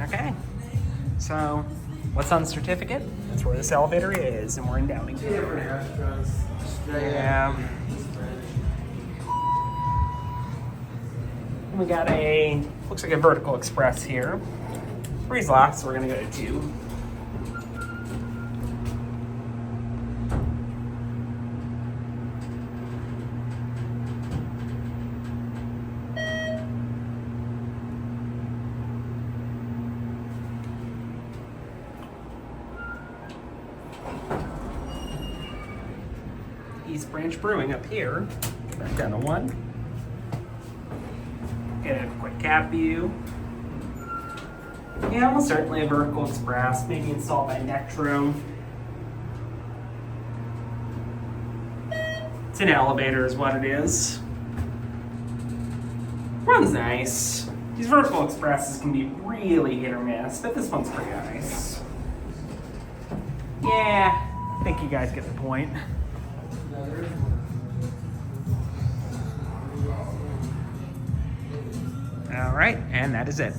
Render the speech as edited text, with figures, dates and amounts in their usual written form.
Okay. So, what's on the certificate? That's where this elevator is, and we're in Downingtown. Yeah. We got looks like a vertical express here. 3's locked, so we're gonna go to 2. East Branch Brewing up here. Back down to 1. Get a quick cab view. Yeah, almost certainly a vertical express, maybe installed by Nectro. It's an elevator is what it is. Runs nice. These vertical expresses can be really hit or miss, but this one's pretty nice. Yeah, I think you guys get the point. All right, and that is it.